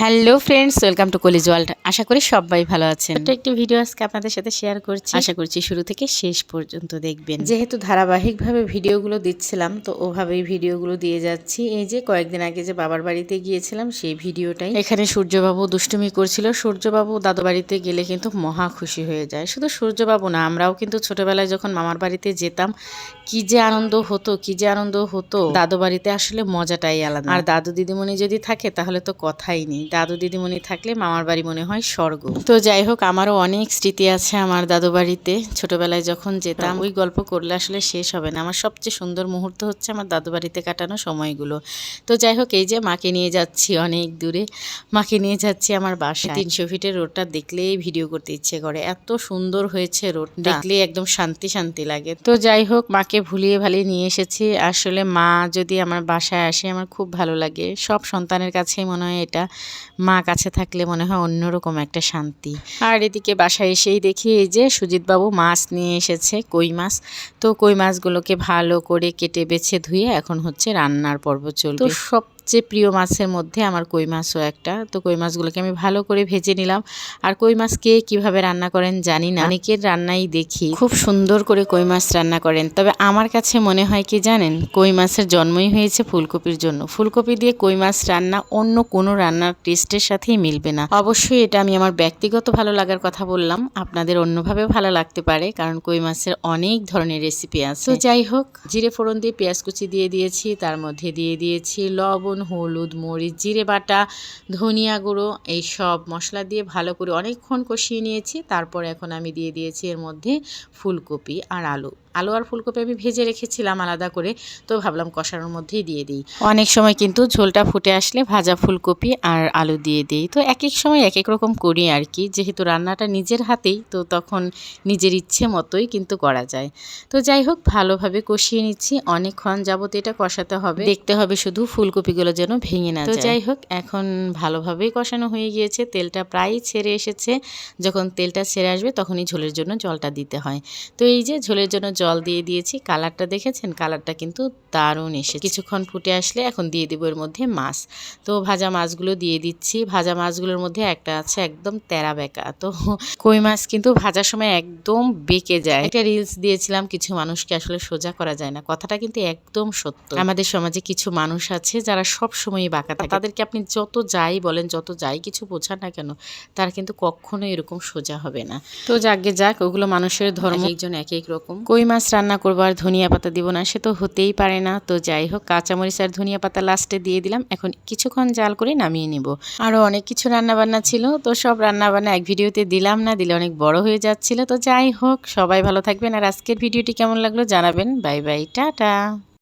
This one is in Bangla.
Hello friends, welcome to college world. আশা করি সবাই ভালো আছেন। একটা একটি ভিডিও আজকে আপনাদের সাথে শেয়ার করছি, আশা করছি শুরু থেকে শেষ পর্যন্ত দেখবেন। যেহেতু ধারাবাহিকভাবে ভিডিওগুলো দিচ্ছিলাম, তো ওভাবেই ভিডিওগুলো দিয়ে যাচ্ছি। এই যে কয়েকদিন আগে যে বাবার বাড়িতে গিয়েছিলাম, সেই ভিডিওটাই। এখানে সূর্যবাবু দুষ্টুমি করছিল। সূর্যবাবু দাদু বাড়িতে গেলে কিন্তু মহা খুশি হয়ে যায়। শুধু সূর্যবাবু না, আমরাও কিন্তু ছোটবেলায় যখন মামার বাড়িতে যেতাম, কি যে আনন্দ হতো। দাদু বাড়িতে আসলে মজাটাই আলাদা। আর দাদু দিদিমণি যদি থাকে তাহলে তো কথাই নেই। দাদু দিদিমণি থাকলে মামার বাড়ি মনে হয় স্বর্গ। তো যাই হোক, আমারও অনেক স্মৃতি আছে আমার দাদু বাড়িতে। ছোটবেলায় যখন যেতাম, ওই গল্প করলে আসলে শেষ হবে না। আমার সবচেয়ে সুন্দর মুহূর্ত হচ্ছে আমার দাদু বাড়িতে কাটানো সময়গুলো। তো যাই হোক, এই যে মাকে নিয়ে যাচ্ছি অনেক দূরে, মাকে নিয়ে যাচ্ছি আমার বাসায়। 300 ফিটের রোডটা দেখলেই ভিডিও করতে ইচ্ছে করে, এত সুন্দর হয়েছে রোড, দেখলেই একদম শান্তি শান্তি লাগে। তো যাই হোক, মাকে ভুলিয়ে ভালিয়ে নিয়ে এসেছি। আসলে মা যদি আমার বাসায় আসে আমার খুব ভালো লাগে। সব সন্তানের কাছেই মনে হয় এটা, মা কাছে থাকলে মনে হয় অন্যরকম একটা শান্তি। আর এদিকে বাসায় এসেই দেখি এই যে সুজিতবাবু মাছ নিয়ে এসেছে, কই মাছ। তো কই মাছগুলোকে ভালো করে কেটে বেছে ধুয়ে এখন হচ্ছে রান্নার পর্ব চলবে। তো সবচেয়ে প্রিয় মাছের মধ্যে আমার কই মাছও একটা। তো কই মাছগুলোকে আমি ভালো করে ভেজে নিলাম। আর কই মাছ কে কীভাবে রান্না করেন জানি না, অনেকের রান্নাই দেখি খুব সুন্দর করে কই মাছ রান্না করেন। তবে আমার কাছে মনে হয় কি জানেন, কই মাছের জন্মই হয়েছে ফুলকপির জন্য। ফুলকপি দিয়ে কই মাছ রান্না অন্য কোনো রান্নার টেস্টের সাথেই মিলবে না। অবশ্যই এটা আমি আমার ব্যক্তিগত ভালো লাগার কথা বললাম, আপনাদের অন্যভাবেও ভালো লাগতে পারে, কারণ কই মাছের অনেক ধরনের রেসিপি আছে। তো যাই হোক, জিরে ফোড়ন দিয়ে পেঁয়াজ কুচি দিয়ে দিয়েছি, তার মধ্যে দিয়ে দিয়েছি লবণ, হলুদ, মরিচ, জিরে বাটা, ধনিয়া গুঁড়ো, এই সব মশলা দিয়ে ভালো করে অনেকক্ষণ কষিয়ে নিয়েছি। তারপর এখন আমি দিয়ে দিয়েছি এর মধ্যে ফুলকপি আর আলু আর ফুলকপি আমি ভেজে রেখেছিলাম আলাদা করে, তো ভাবলাম কষানোর মধ্যেই দিয়ে দিই। অনেক সময় কিন্তু ঝোলটা ফুটে আসলে ভাজা ফুলকপি আর আলু দিয়ে দিই। তো এক এক সময় এক এক রকম করি আর কি, যেহেতু রান্নাটা নিজের হাতেই, তো তখন নিজের ইচ্ছে মতোই কিন্তু করা যায়। তো যাই হোক, ভালোভাবে কষিয়ে নিচ্ছি। অনেকক্ষণ যাবত এটা কষাতে হবে, দেখতে হবে শুধু ফুলকপিগুলো যেন ভেঙে না যায়। তো যাই হোক, এখন ভালোভাবেই কষানো হয়ে গিয়েছে, তেলটা প্রায় ছেড়ে এসেছে। যখন তেলটা ছেড়ে আসবে তখনই ঝোলের জন্য জলটা দিতে হয়। তো এই যে ঝোলের জন্য জল দিয়ে দিয়েছি। কালারটা দেখেছেন, কালারটা কিন্তু দারুণ এসেছে। কিছুক্ষণ ফুটে আসলে এখন দিয়ে দিব এর মধ্যে মাছ। তো ভাজা মাছগুলো দিয়ে দিচ্ছি। ভাজা মাছগুলোর মধ্যে একটা আছে একদম তেরা বেঁকা। তো কই মাছ কিন্তু ভাজার সময় একদম বেঁকে যায়। একটা রিলস দিয়েছিলাম, কিছু মানুষকে আসলে সোজা করা যায় না, কথাটা কিন্তু একদম সত্য। আমাদের সমাজে কিছু মানুষ আছে যারা সব সময়ই বাঁকা থাকে। তাদেরকে আপনি যত যাই বলেন, যত যাই কিছু বোঝান না কেন, তারা কিন্তু কখনো এরকম সোজা হবে না। তো যাক, ওগুলো মানুষের ধর্ম, একজন এক এক রকম। কই মাছ রান্না করবো আর ধনিয়া পাতা দিব না, সে তো হতেই পারে না। তো যাই হোক, কাঁচামরিচ আর ধনিয়া পাতা লাস্টে দিয়ে দিলাম। এখন কিছুক্ষণ জাল করে নামিয়ে নিব। আরও অনেক কিছু রান্নাবান্না ছিল, তো সব রান্নাবান্না এক ভিডিওতে দিলাম না, দিলে অনেক বড় হয়ে যাচ্ছিল। তো যাই হোক, সবাই ভালো থাকবেন। আর আজকের ভিডিওটি কেমন লাগলো জানাবেন। Bye bye, tata.